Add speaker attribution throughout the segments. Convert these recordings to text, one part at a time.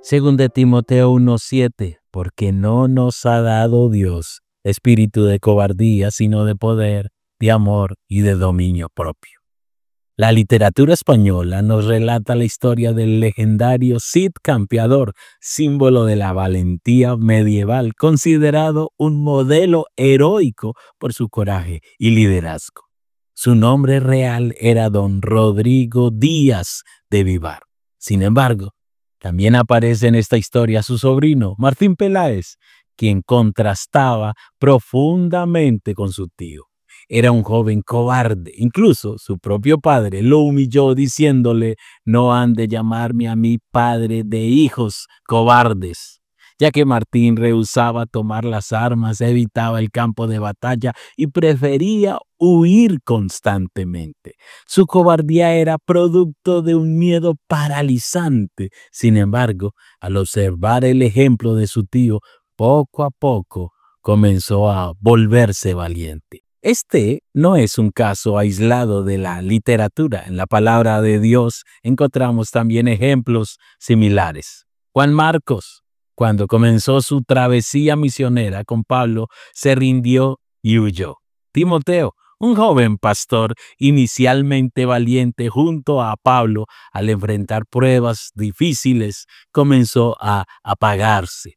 Speaker 1: Según de Timoteo 1:7, porque no nos ha dado Dios espíritu de cobardía, sino de poder, de amor y de dominio propio. La literatura española nos relata la historia del legendario Cid Campeador, símbolo de la valentía medieval, considerado un modelo heroico por su coraje y liderazgo. Su nombre real era don Rodrigo Díaz de Vivar. Sin embargo, también aparece en esta historia su sobrino, Martín Peláez, quien contrastaba profundamente con su tío. Era un joven cobarde. Incluso su propio padre lo humilló diciéndole: no han de llamarme a mí padre de hijos cobardes, ya que Martín rehusaba tomar las armas, evitaba el campo de batalla y prefería huir constantemente. Su cobardía era producto de un miedo paralizante. Sin embargo, al observar el ejemplo de su tío, poco a poco comenzó a volverse valiente. Este no es un caso aislado de la literatura. En la palabra de Dios encontramos también ejemplos similares. Juan Marcos, cuando comenzó su travesía misionera con Pablo, se rindió y huyó. Timoteo, un joven pastor inicialmente valiente junto a Pablo, al enfrentar pruebas difíciles, comenzó a apagarse.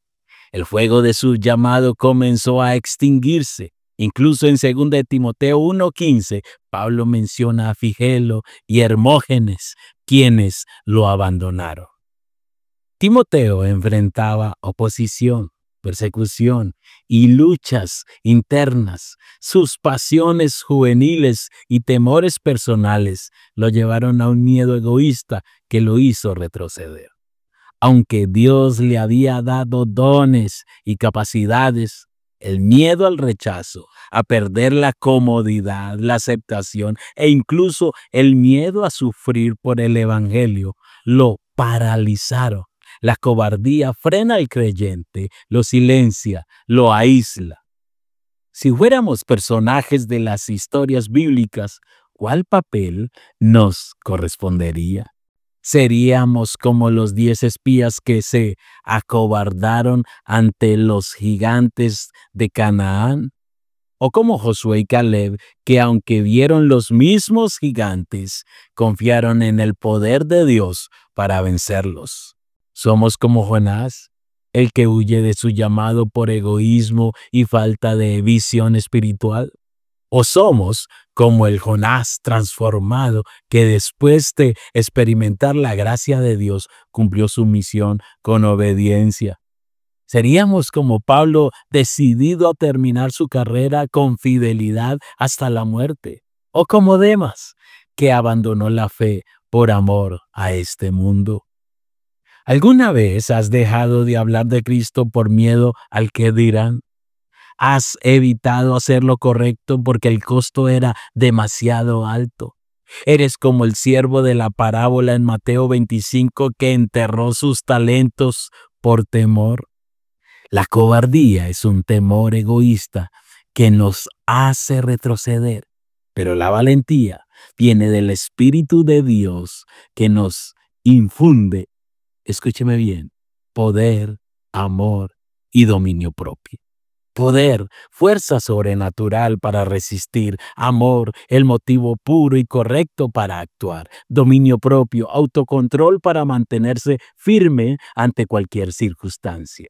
Speaker 1: El fuego de su llamado comenzó a extinguirse. Incluso en 2 de Timoteo 1:15, Pablo menciona a Figelo y Hermógenes, quienes lo abandonaron. Timoteo enfrentaba oposición, persecución y luchas internas. Sus pasiones juveniles y temores personales lo llevaron a un miedo egoísta que lo hizo retroceder. Aunque Dios le había dado dones y capacidades, el miedo al rechazo, a perder la comodidad, la aceptación e incluso el miedo a sufrir por el evangelio lo paralizaron. La cobardía frena al creyente, lo silencia, lo aísla. Si fuéramos personajes de las historias bíblicas, ¿cuál papel nos correspondería? ¿Seríamos como los 10 espías que se acobardaron ante los gigantes de Canaán? ¿O como Josué y Caleb, que aunque vieron los mismos gigantes, confiaron en el poder de Dios para vencerlos? ¿Somos como Jonás, el que huye de su llamado por egoísmo y falta de visión espiritual? ¿O somos como el Jonás transformado que después de experimentar la gracia de Dios cumplió su misión con obediencia? ¿Seríamos como Pablo, decidido a terminar su carrera con fidelidad hasta la muerte? ¿O como Demas, que abandonó la fe por amor a este mundo? ¿Alguna vez has dejado de hablar de Cristo por miedo al que dirán? ¿Has evitado hacer lo correcto porque el costo era demasiado alto? Eres como el siervo de la parábola en Mateo 25 que enterró sus talentos por temor. La cobardía es un temor egoísta que nos hace retroceder, pero la valentía viene del Espíritu de Dios que nos infunde, escúcheme bien, poder, amor y dominio propio. Poder, fuerza sobrenatural para resistir, amor, el motivo puro y correcto para actuar, dominio propio, autocontrol para mantenerse firme ante cualquier circunstancia.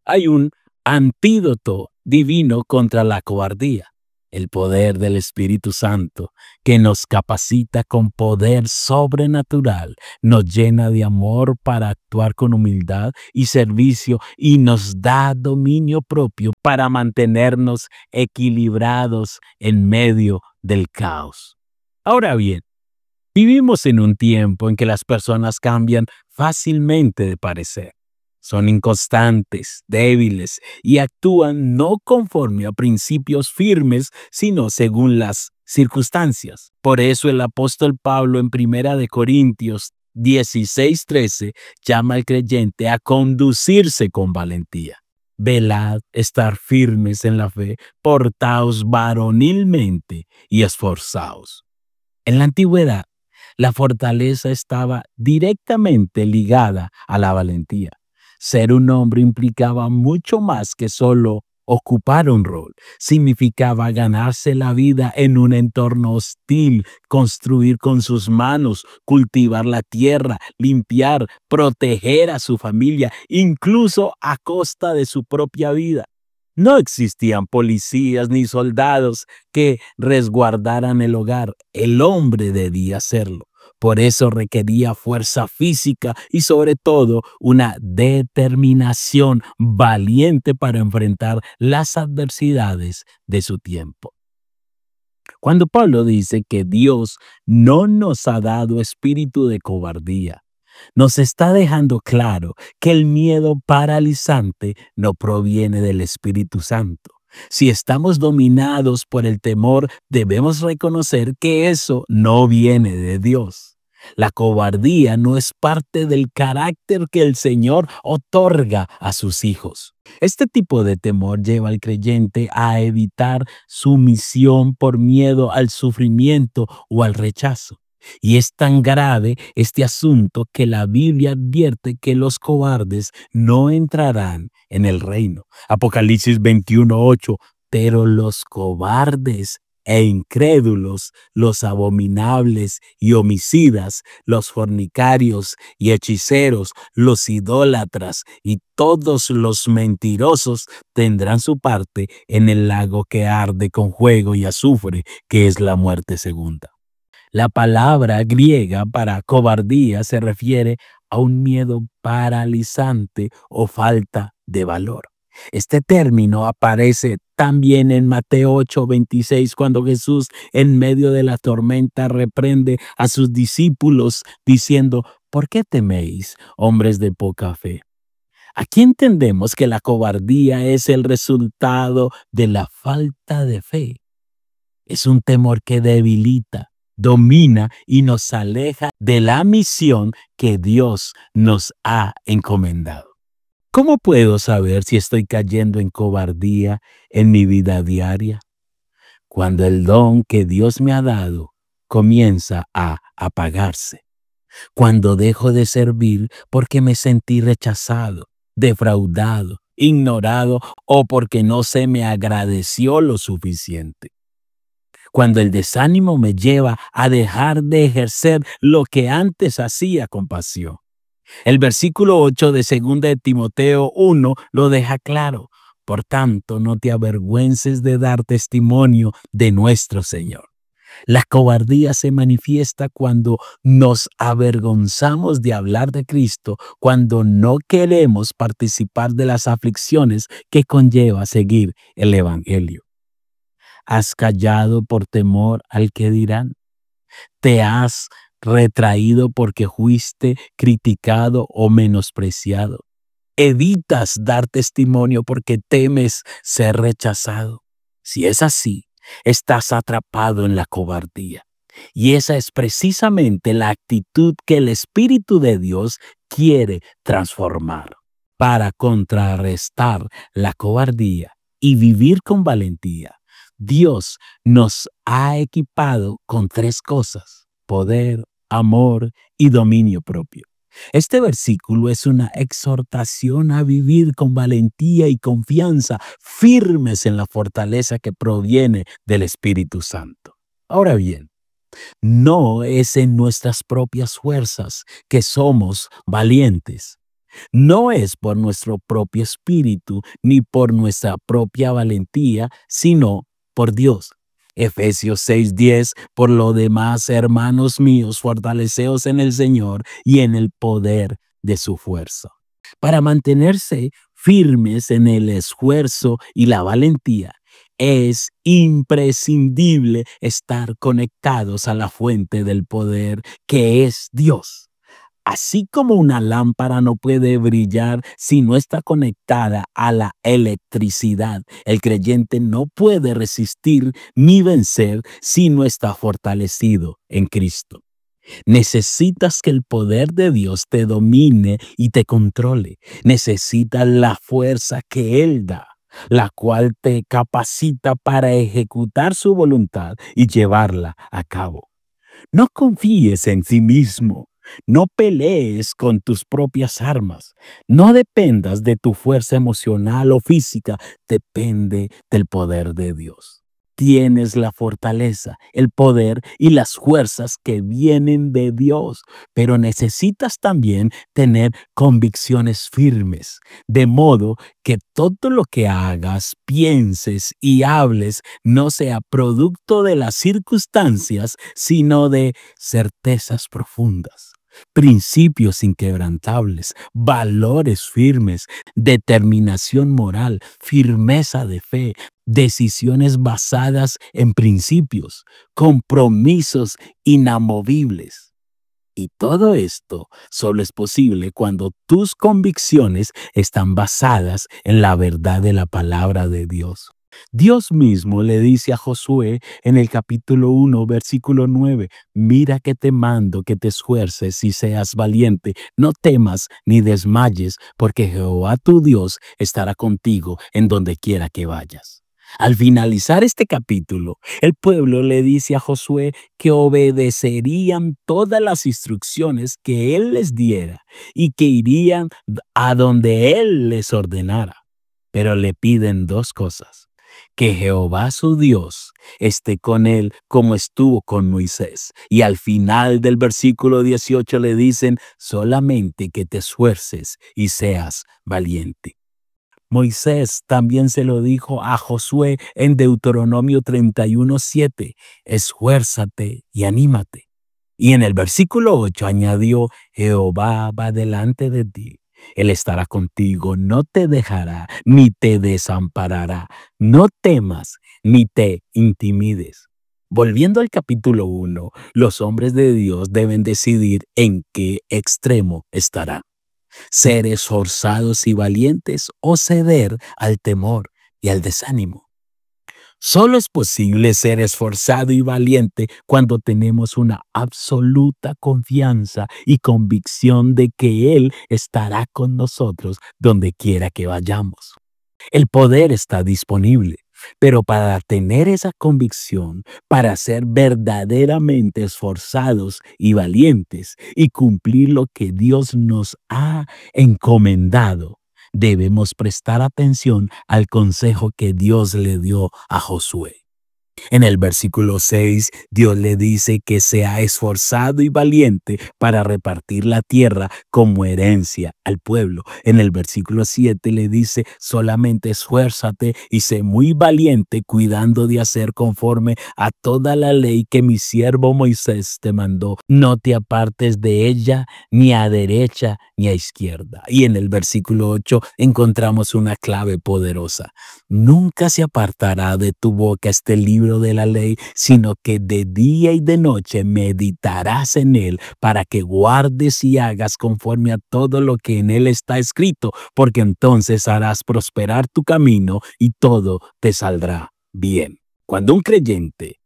Speaker 1: Hay un antídoto divino contra la cobardía, el poder del Espíritu Santo, que nos capacita con poder sobrenatural, nos llena de amor para actuar con humildad y servicio y nos da dominio propio para mantenernos equilibrados en medio del caos. Ahora bien, vivimos en un tiempo en que las personas cambian fácilmente de parecer. Son inconstantes, débiles y actúan no conforme a principios firmes, sino según las circunstancias. Por eso el apóstol Pablo en 1 de Corintios 16:13 llama al creyente a conducirse con valentía. Velad, estar firmes en la fe, portaos varonilmente y esforzaos. En la antigüedad, La fortaleza estaba directamente ligada a la valentía. Ser un hombre implicaba mucho más que solo ocupar un rol. Significaba ganarse la vida en un entorno hostil, construir con sus manos, cultivar la tierra, limpiar, proteger a su familia, incluso a costa de su propia vida. No existían policías ni soldados que resguardaran el hogar. El hombre debía hacerlo. Por eso requería fuerza física y sobre todo una determinación valiente para enfrentar las adversidades de su tiempo. Cuando Pablo dice que Dios no nos ha dado espíritu de cobardía, nos está dejando claro que el miedo paralizante no proviene del Espíritu Santo. Si estamos dominados por el temor, debemos reconocer que eso no viene de Dios. La cobardía no es parte del carácter que el Señor otorga a sus hijos. Este tipo de temor lleva al creyente a evitar sumisión por miedo al sufrimiento o al rechazo. Y es tan grave este asunto que la Biblia advierte que los cobardes no entrarán en el reino. Apocalipsis 21:8. Pero los cobardes e incrédulos, los abominables y homicidas, los fornicarios y hechiceros, los idólatras y todos los mentirosos tendrán su parte en el lago que arde con fuego y azufre, que es la muerte segunda. La palabra griega para cobardía se refiere a un miedo paralizante o falta de valor. Este término aparece también en Mateo 8:26, cuando Jesús en medio de la tormenta reprende a sus discípulos diciendo: ¿por qué teméis, hombres de poca fe? Aquí entendemos que la cobardía es el resultado de la falta de fe. Es un temor que debilita, domina y nos aleja de la misión que Dios nos ha encomendado. ¿Cómo puedo saber si estoy cayendo en cobardía en mi vida diaria? Cuando el don que Dios me ha dado comienza a apagarse. Cuando dejo de servir porque me sentí rechazado, defraudado, ignorado o porque no se me agradeció lo suficiente. Cuando el desánimo me lleva a dejar de ejercer lo que antes hacía con pasión. El versículo 8 de 2 de Timoteo 1 lo deja claro. Por tanto, no te avergüences de dar testimonio de nuestro Señor. La cobardía se manifiesta cuando nos avergonzamos de hablar de Cristo, cuando no queremos participar de las aflicciones que conlleva seguir el Evangelio. ¿Has callado por temor al que dirán? ¿Te has retraído porque fuiste criticado o menospreciado? ¿Evitas dar testimonio porque temes ser rechazado? Si es así, estás atrapado en la cobardía. Y esa es precisamente la actitud que el Espíritu de Dios quiere transformar. Para contrarrestar la cobardía y vivir con valentía, Dios nos ha equipado con 3 cosas: poder, amor y dominio propio. Este versículo es una exhortación a vivir con valentía y confianza, firmes en la fortaleza que proviene del Espíritu Santo. Ahora bien, no es en nuestras propias fuerzas que somos valientes. No es por nuestro propio espíritu ni por nuestra propia valentía, sino por Dios. Efesios 6:10, por lo demás, hermanos míos, fortaleceos en el Señor y en el poder de su fuerza. Para mantenerse firmes en el esfuerzo y la valentía, es imprescindible estar conectados a la fuente del poder, que es Dios. Así como una lámpara no puede brillar si no está conectada a la electricidad, el creyente no puede resistir ni vencer si no está fortalecido en Cristo. Necesitas que el poder de Dios te domine y te controle. Necesitas la fuerza que Él da, la cual te capacita para ejecutar su voluntad y llevarla a cabo. No confíes en ti mismo. No pelees con tus propias armas. No dependas de tu fuerza emocional o física. Depende del poder de Dios. Tienes la fortaleza, el poder y las fuerzas que vienen de Dios, pero necesitas también tener convicciones firmes, de modo que todo lo que hagas, pienses y hables no sea producto de las circunstancias, sino de certezas profundas, principios inquebrantables, valores firmes, determinación moral, firmeza de fe, decisiones basadas en principios, compromisos inamovibles. Y todo esto solo es posible cuando tus convicciones están basadas en la verdad de la palabra de Dios. Dios mismo le dice a Josué en el capítulo 1, versículo 9, mira que te mando que te esfuerces y seas valiente, no temas ni desmayes, porque Jehová tu Dios estará contigo en donde quiera que vayas. Al finalizar este capítulo, el pueblo le dice a Josué que obedecerían todas las instrucciones que él les diera y que irían a donde él les ordenara. Pero le piden dos cosas: que Jehová su Dios esté con él como estuvo con Moisés. Y al final del versículo 18 le dicen solamente que te esfuerces y seas valiente. Moisés también se lo dijo a Josué en Deuteronomio 31:7, esfuérzate y anímate. Y en el versículo 8 añadió, Jehová va delante de ti. Él estará contigo, no te dejará ni te desamparará. No temas ni te intimides. Volviendo al capítulo 1, los hombres de Dios deben decidir en qué extremo estarán: ser esforzados y valientes o ceder al temor y al desánimo. Solo es posible ser esforzado y valiente cuando tenemos una absoluta confianza y convicción de que Él estará con nosotros donde quiera que vayamos. El poder está disponible, pero para tener esa convicción, para ser verdaderamente esforzados y valientes y cumplir lo que Dios nos ha encomendado, debemos prestar atención al consejo que Dios le dio a Josué. En el versículo 6, Dios le dice que sea esforzado y valiente para repartir la tierra como herencia al pueblo. En el versículo 7 le dice, solamente esfuérzate y sé muy valiente cuidando de hacer conforme a toda la ley que mi siervo Moisés te mandó. No te apartes de ella ni a derecha ni a izquierda. Y en el versículo 8 encontramos una clave poderosa. Nunca se apartará de tu boca este libro de la ley, sino que de día y de noche meditarás en él para que guardes y hagas conforme a todo lo que en él está escrito, porque entonces harás prosperar tu camino y todo te saldrá bien. Cuando un creyente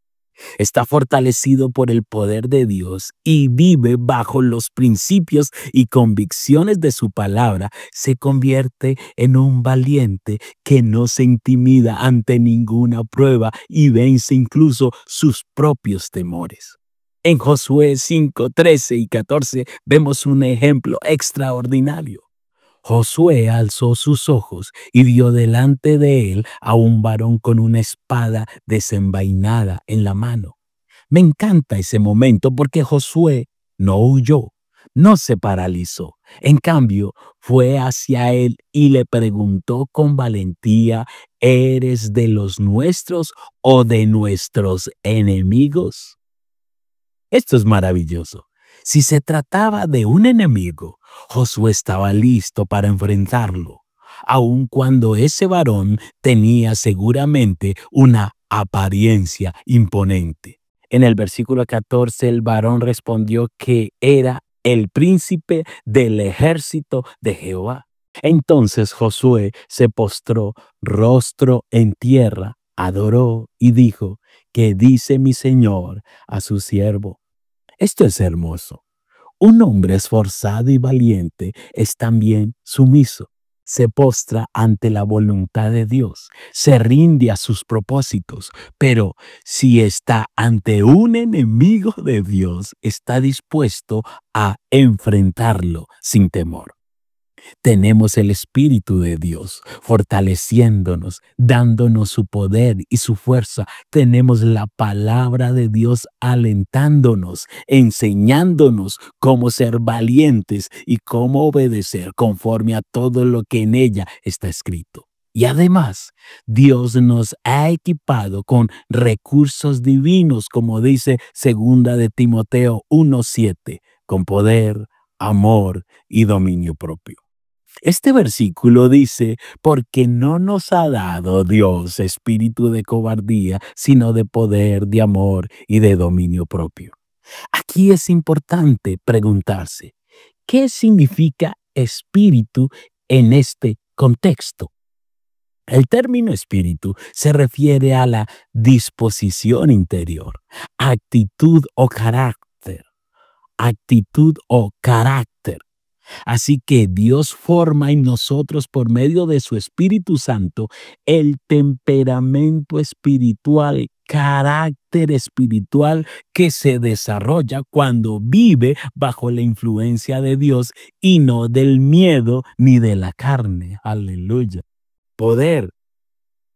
Speaker 1: está fortalecido por el poder de Dios y vive bajo los principios y convicciones de su palabra, se convierte en un valiente que no se intimida ante ninguna prueba y vence incluso sus propios temores. En Josué 5, 13 y 14 vemos un ejemplo extraordinario. Josué alzó sus ojos y vio delante de él a un varón con una espada desenvainada en la mano. Me encanta ese momento porque Josué no huyó, no se paralizó. En cambio, fue hacia él y le preguntó con valentía, ¿eres de los nuestros o de nuestros enemigos? Esto es maravilloso. Si se trataba de un enemigo, Josué estaba listo para enfrentarlo, aun cuando ese varón tenía seguramente una apariencia imponente. En el versículo 14, el varón respondió que era el príncipe del ejército de Jehová. Entonces Josué se postró rostro en tierra, adoró y dijo, ¿qué dice mi señor a su siervo? Esto es hermoso. Un hombre esforzado y valiente es también sumiso. se postra ante la voluntad de Dios, se rinde a sus propósitos, pero si está ante un enemigo de Dios, está dispuesto a enfrentarlo sin temor. Tenemos el Espíritu de Dios fortaleciéndonos, dándonos su poder y su fuerza. Tenemos la palabra de Dios alentándonos, enseñándonos cómo ser valientes y cómo obedecer conforme a todo lo que en ella está escrito. Y además, Dios nos ha equipado con recursos divinos, como dice 2 de Timoteo 1:7, con poder, amor y dominio propio. Este versículo dice, porque no nos ha dado Dios espíritu de cobardía, sino de poder, de amor y de dominio propio. Aquí es importante preguntarse, ¿qué significa espíritu en este contexto? El término espíritu se refiere a la disposición interior, actitud o carácter, actitud o carácter. Así que Dios forma en nosotros por medio de su Espíritu Santo el temperamento espiritual, carácter espiritual que se desarrolla cuando vive bajo la influencia de Dios y no del miedo ni de la carne. Aleluya. Poder.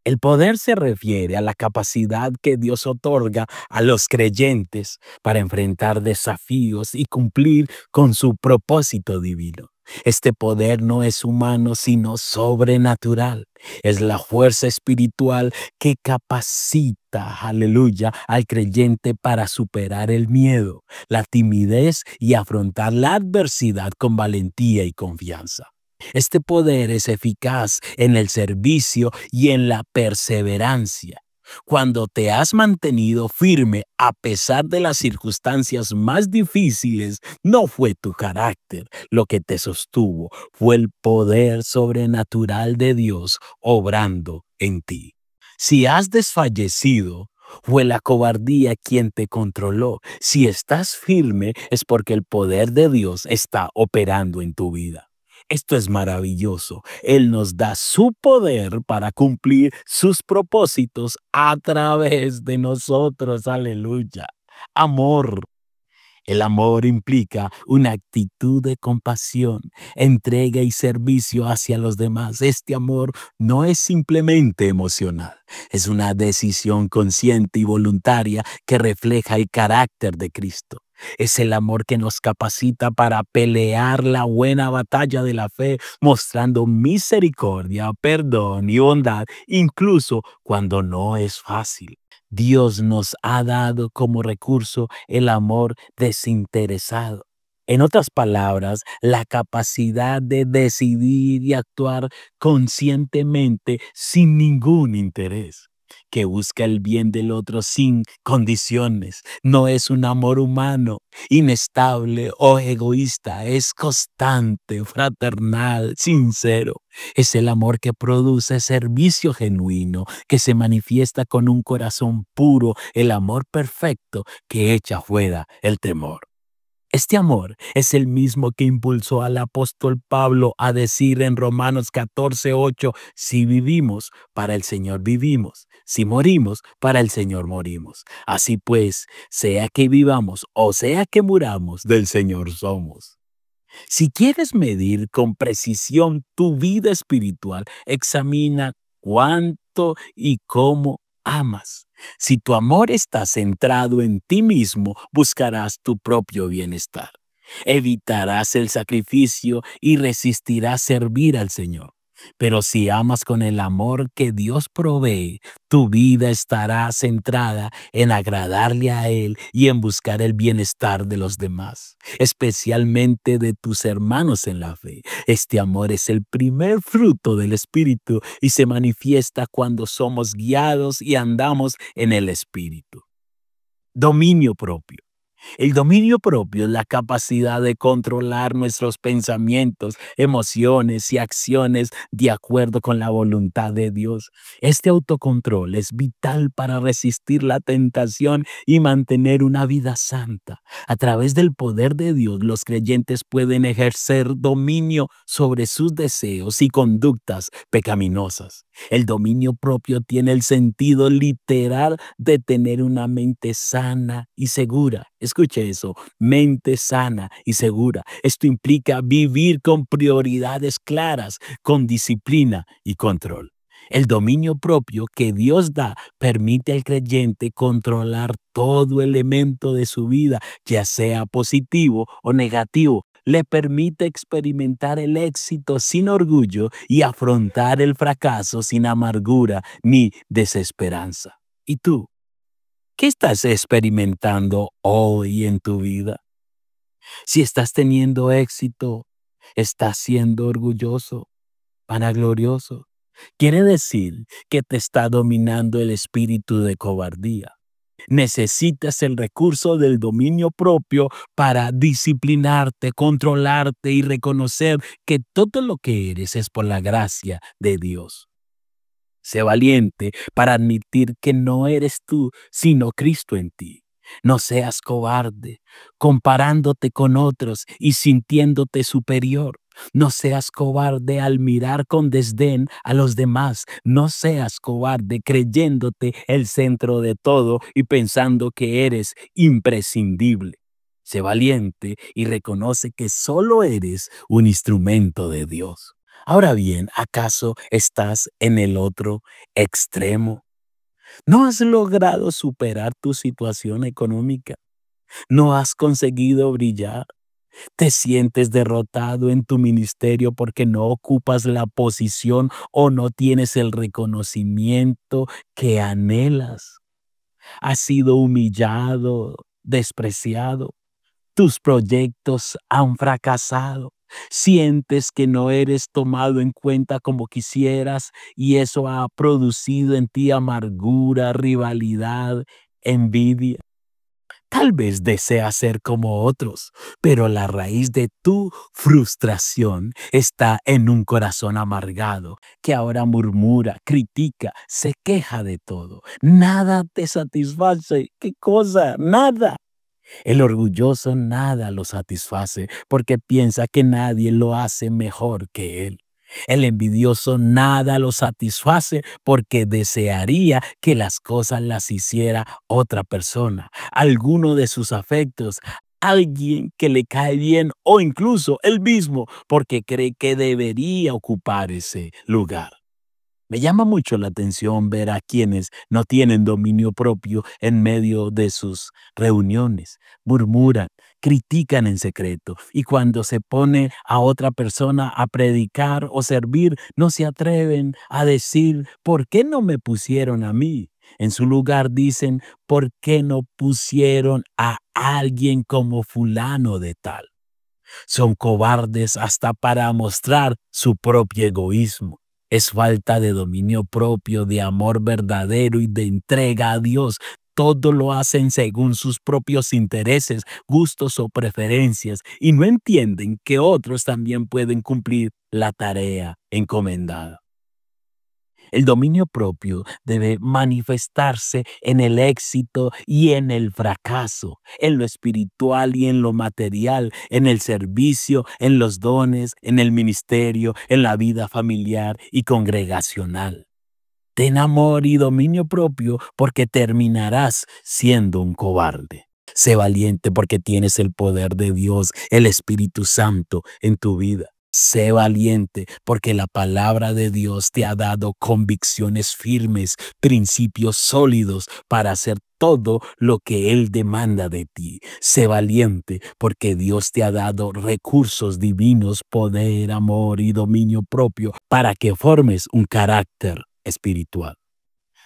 Speaker 1: El poder se refiere a la capacidad que Dios otorga a los creyentes para enfrentar desafíos y cumplir con su propósito divino. Este poder no es humano, sino sobrenatural. Es la fuerza espiritual que capacita, aleluya, al creyente para superar el miedo, la timidez y afrontar la adversidad con valentía y confianza. Este poder es eficaz en el servicio y en la perseverancia. Cuando te has mantenido firme a pesar de las circunstancias más difíciles, no fue tu carácter lo que te sostuvo, fue el poder sobrenatural de Dios obrando en ti. Si has desfallecido, fue la cobardía quien te controló. Si estás firme, es porque el poder de Dios está operando en tu vida. Esto es maravilloso. Él nos da su poder para cumplir sus propósitos a través de nosotros. Aleluya. Amor. El amor implica una actitud de compasión, entrega y servicio hacia los demás. Este amor no es simplemente emocional, es una decisión consciente y voluntaria que refleja el carácter de Cristo. Es el amor que nos capacita para pelear la buena batalla de la fe, mostrando misericordia, perdón y bondad, incluso cuando no es fácil. Dios nos ha dado como recurso el amor desinteresado. En otras palabras, la capacidad de decidir y actuar conscientemente sin ningún interés, que busca el bien del otro sin condiciones. No es un amor humano, inestable o egoísta, es constante, fraternal, sincero. Es el amor que produce servicio genuino, que se manifiesta con un corazón puro, el amor perfecto que echa fuera el temor. Este amor es el mismo que impulsó al apóstol Pablo a decir en Romanos 14:8, si vivimos, para el Señor vivimos, si morimos, para el Señor morimos. Así pues, sea que vivamos o sea que muramos, del Señor somos. Si quieres medir con precisión tu vida espiritual, examina cuánto y cómo amas. Si tu amor está centrado en ti mismo, buscarás tu propio bienestar. Evitarás el sacrificio y resistirás servir al Señor. Pero si amas con el amor que Dios provee, tu vida estará centrada en agradarle a Él y en buscar el bienestar de los demás, especialmente de tus hermanos en la fe. Este amor es el primer fruto del Espíritu y se manifiesta cuando somos guiados y andamos en el Espíritu. Dominio propio. El dominio propio es la capacidad de controlar nuestros pensamientos, emociones y acciones de acuerdo con la voluntad de Dios. Este autocontrol es vital para resistir la tentación y mantener una vida santa. A través del poder de Dios, los creyentes pueden ejercer dominio sobre sus deseos y conductas pecaminosas. El dominio propio tiene el sentido literal de tener una mente sana y segura. Escuche eso, mente sana y segura. Esto implica vivir con prioridades claras, con disciplina y control. El dominio propio que Dios da permite al creyente controlar todo elemento de su vida, ya sea positivo o negativo. Le permite experimentar el éxito sin orgullo y afrontar el fracaso sin amargura ni desesperanza. ¿Y tú? ¿Qué estás experimentando hoy en tu vida? Si estás teniendo éxito, estás siendo orgulloso, vanaglorioso. Quiere decir que te está dominando el espíritu de cobardía. Necesitas el recurso del dominio propio para disciplinarte, controlarte y reconocer que todo lo que eres es por la gracia de Dios. Sé valiente para admitir que no eres tú, sino Cristo en ti. No seas cobarde, comparándote con otros y sintiéndote superior. No seas cobarde al mirar con desdén a los demás. No seas cobarde creyéndote el centro de todo y pensando que eres imprescindible. Sé valiente y reconoce que solo eres un instrumento de Dios. Ahora bien, ¿acaso estás en el otro extremo? ¿No has logrado superar tu situación económica? ¿No has conseguido brillar? ¿Te sientes derrotado en tu ministerio porque no ocupas la posición o no tienes el reconocimiento que anhelas? ¿Has sido humillado, despreciado? Tus proyectos han fracasado. Sientes que no eres tomado en cuenta como quisieras y eso ha producido en ti amargura, rivalidad, envidia. Tal vez deseas ser como otros, pero la raíz de tu frustración está en un corazón amargado que ahora murmura, critica, se queja de todo. Nada te satisface. ¿Qué cosa? Nada. El orgulloso nada lo satisface porque piensa que nadie lo hace mejor que él. El envidioso nada lo satisface porque desearía que las cosas las hiciera otra persona, alguno de sus afectos, alguien que le cae bien o incluso él mismo porque cree que debería ocupar ese lugar. Me llama mucho la atención ver a quienes no tienen dominio propio en medio de sus reuniones. Murmuran, critican en secreto y cuando se pone a otra persona a predicar o servir, no se atreven a decir, ¿por qué no me pusieron a mí? En su lugar dicen, ¿por qué no pusieron a alguien como fulano de tal? Son cobardes hasta para mostrar su propio egoísmo. Es falta de dominio propio, de amor verdadero y de entrega a Dios. Todo lo hacen según sus propios intereses, gustos o preferencias y no entienden que otros también pueden cumplir la tarea encomendada. El dominio propio debe manifestarse en el éxito y en el fracaso, en lo espiritual y en lo material, en el servicio, en los dones, en el ministerio, en la vida familiar y congregacional. Ten amor y dominio propio porque terminarás siendo un cobarde. Sé valiente porque tienes el poder de Dios, el Espíritu Santo en tu vida. Sé valiente porque la palabra de Dios te ha dado convicciones firmes, principios sólidos para hacer todo lo que Él demanda de ti. Sé valiente porque Dios te ha dado recursos divinos, poder, amor y dominio propio para que formes un carácter espiritual.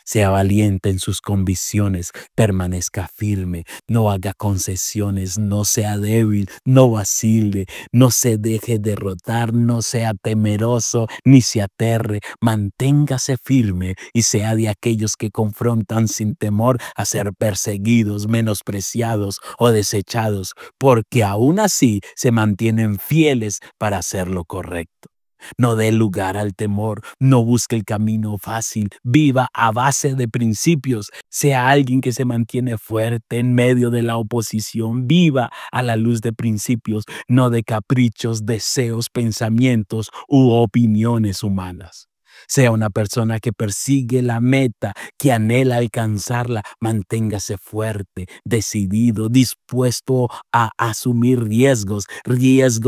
Speaker 1: Sea valiente en sus convicciones, permanezca firme, no haga concesiones, no sea débil, no vacile, no se deje derrotar, no sea temeroso ni se aterre, manténgase firme y sea de aquellos que confrontan sin temor a ser perseguidos, menospreciados o desechados, porque aún así se mantienen fieles para hacer lo correcto. No dé lugar al temor, no busque el camino fácil, viva a base de principios, sea alguien que se mantiene fuerte en medio de la oposición, viva a la luz de principios, no de caprichos, deseos, pensamientos u opiniones humanas. Sea una persona que persigue la meta, que anhela alcanzarla. Manténgase fuerte, decidido, dispuesto a asumir riesgos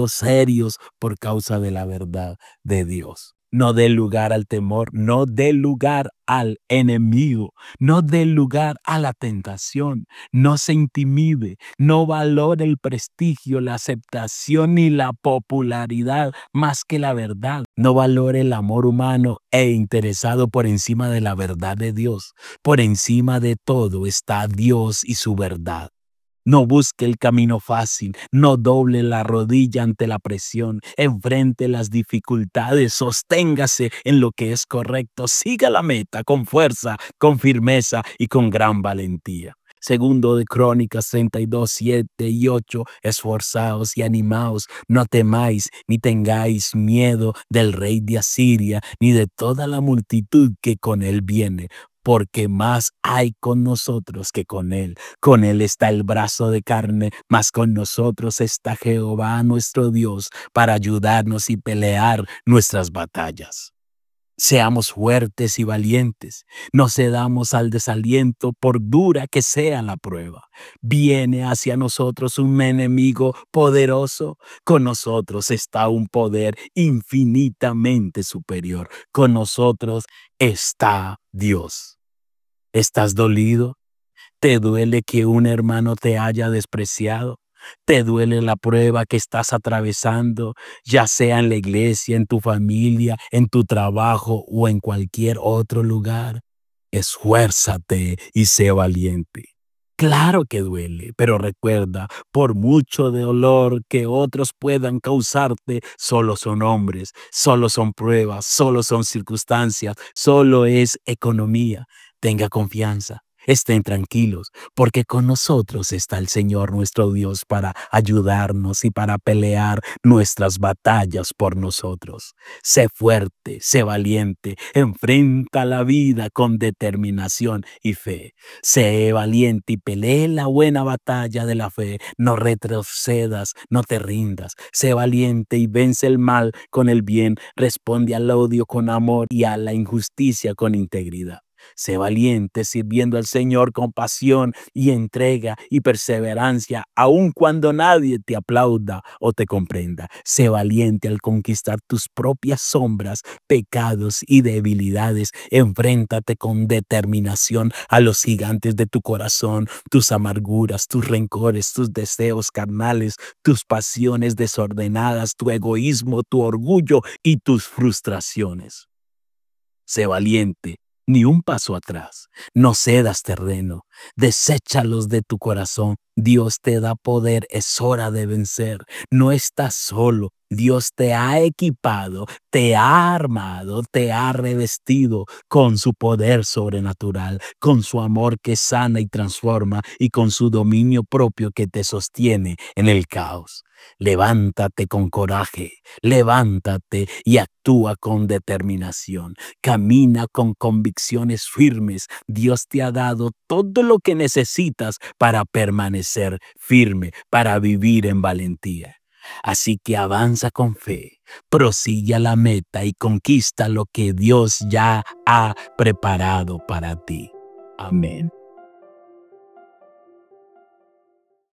Speaker 1: serios por causa de la verdad de Dios. No dé lugar al temor, no dé lugar al enemigo, no dé lugar a la tentación, no se intimide, no valore el prestigio, la aceptación ni la popularidad más que la verdad. No valore el amor humano e interesado por encima de la verdad de Dios. Por encima de todo está Dios y su verdad. No busque el camino fácil, no doble la rodilla ante la presión, enfrente las dificultades, sosténgase en lo que es correcto, siga la meta con fuerza, con firmeza y con gran valentía. Segundo de Crónicas 32, 7 y 8, esforzaos y animaos, no temáis ni tengáis miedo del rey de Asiria, ni de toda la multitud que con él viene, porque más hay con nosotros que con él. Con él está el brazo de carne, mas con nosotros está Jehová nuestro Dios para ayudarnos y pelear nuestras batallas. Seamos fuertes y valientes, no cedamos al desaliento por dura que sea la prueba. Viene hacia nosotros un enemigo poderoso, con nosotros está un poder infinitamente superior, con nosotros está Dios. ¿Estás dolido? ¿Te duele que un hermano te haya despreciado? ¿Te duele la prueba que estás atravesando, ya sea en la iglesia, en tu familia, en tu trabajo o en cualquier otro lugar? Esfuérzate y sé valiente. Claro que duele, pero recuerda, por mucho dolor que otros puedan causarte, solo son hombres, solo son pruebas, solo son circunstancias, solo es economía. Tenga confianza. Estén tranquilos, porque con nosotros está el Señor nuestro Dios para ayudarnos y para pelear nuestras batallas por nosotros. Sé fuerte, sé valiente, enfrenta la vida con determinación y fe. Sé valiente y pelee la buena batalla de la fe. No retrocedas, no te rindas. Sé valiente y vence el mal con el bien. Responde al odio con amor y a la injusticia con integridad. Sé valiente sirviendo al Señor con pasión y entrega y perseverancia, aun cuando nadie te aplauda o te comprenda. Sé valiente al conquistar tus propias sombras, pecados y debilidades. Enfréntate con determinación a los gigantes de tu corazón, tus amarguras, tus rencores, tus deseos carnales, tus pasiones desordenadas, tu egoísmo, tu orgullo y tus frustraciones. Sé valiente, ni un paso atrás. No cedas terreno. Deséchalos de tu corazón. Dios te da poder, es hora de vencer. No estás solo. Dios te ha equipado, te ha armado, te ha revestido con su poder sobrenatural, con su amor que sana y transforma y con su dominio propio que te sostiene en el caos. Levántate con coraje, levántate y actúa con determinación. Camina con convicciones firmes. Dios te ha dado todo lo que necesitas para permanecer firme, para vivir en valentía. Así que avanza con fe, prosigue a la meta y conquista lo que Dios ya ha preparado para ti. Amén.